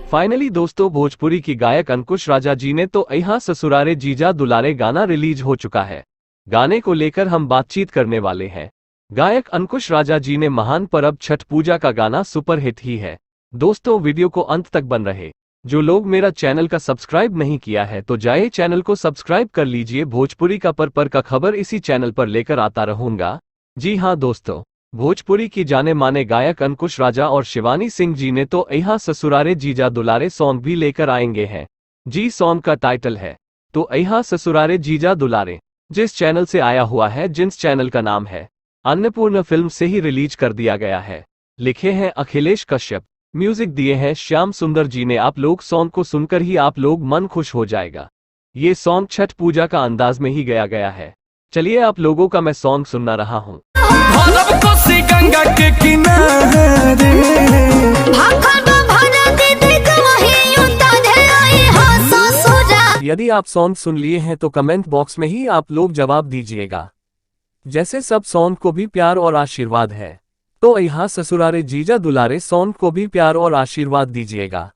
Finally दोस्तों, भोजपुरी की गायक अंकुश राजा जी ने तो यहाँ ससुरारे जीजा दुलारे गाना रिलीज हो चुका है। गाने को लेकर हम बातचीत करने वाले हैं। गायक अंकुश राजा जी ने महान पर्व छठ पूजा का गाना सुपरहिट ही है। दोस्तों, वीडियो को अंत तक बन रहे। जो लोग मेरा चैनल का सब्सक्राइब नहीं किया है तो जाइए चैनल को सब्सक्राइब कर लीजिए। भोजपुरी का पर का खबर इसी चैनल पर लेकर आता रहूंगा। जी हाँ दोस्तों, भोजपुरी की जाने माने गायक अंकुश राजा और शिवानी सिंह जी ने तो यहाँ ससुरारे जीजा दुलारे सॉन्ग भी लेकर आएंगे हैं। जी सॉन्ग का टाइटल है तो यहाँ ससुरारे जीजा दुलारे, जिस चैनल से आया हुआ है, जिस चैनल का नाम है अन्नपूर्ण फिल्म से ही रिलीज कर दिया गया है। लिखे हैं अखिलेश कश्यप, म्यूजिक दिए हैं श्याम सुंदर जी ने। आप लोग सॉन्ग को सुनकर ही आप लोग मन खुश हो जाएगा। ये सॉन्ग छठ पूजा का अंदाज में ही गया है। चलिए आप लोगों का मैं सॉन्ग सुनना रहा हूँ। गंगा के किनारे यदि आप सॉन्ग सुन लिए हैं तो कमेंट बॉक्स में ही आप लोग जवाब दीजिएगा। जैसे सब सॉन्ग को भी प्यार और आशीर्वाद है, तो यहाँ ससुरारे जीजा दुलारे सॉन्ग को भी प्यार और आशीर्वाद दीजिएगा।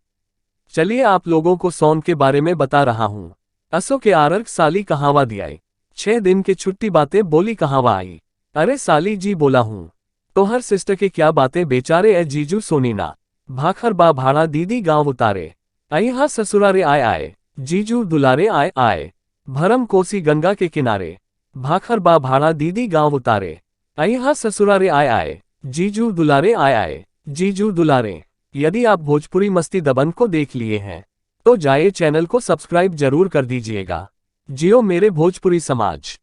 चलिए आप लोगों को सॉन्ग के बारे में बता रहा हूँ। असो के आरक साली कहावा दियाई, 6 दिन की छुट्टी बातें बोली कहावा आई। अरे साली जी बोला हूँ तो हर सिस्टर के क्या बातें बेचारे ए जीजू सोनीना। भाखर बा भाड़ा दीदी गांव उतारे, यहाँ ससुरारे आए जीजू दुलारे आए। भरम कोसी गंगा के किनारे, भाखर बा भाड़ा दीदी गांव उतारे, यहाँ ससुरारे आए जीजू दुलारे आए जीजू दुलारे। यदि आप भोजपुरी मस्ती दबंग को देख लिए हैं तो जाइए चैनल को सब्सक्राइब जरूर कर दीजिएगा। जियो मेरे भोजपुरी समाज।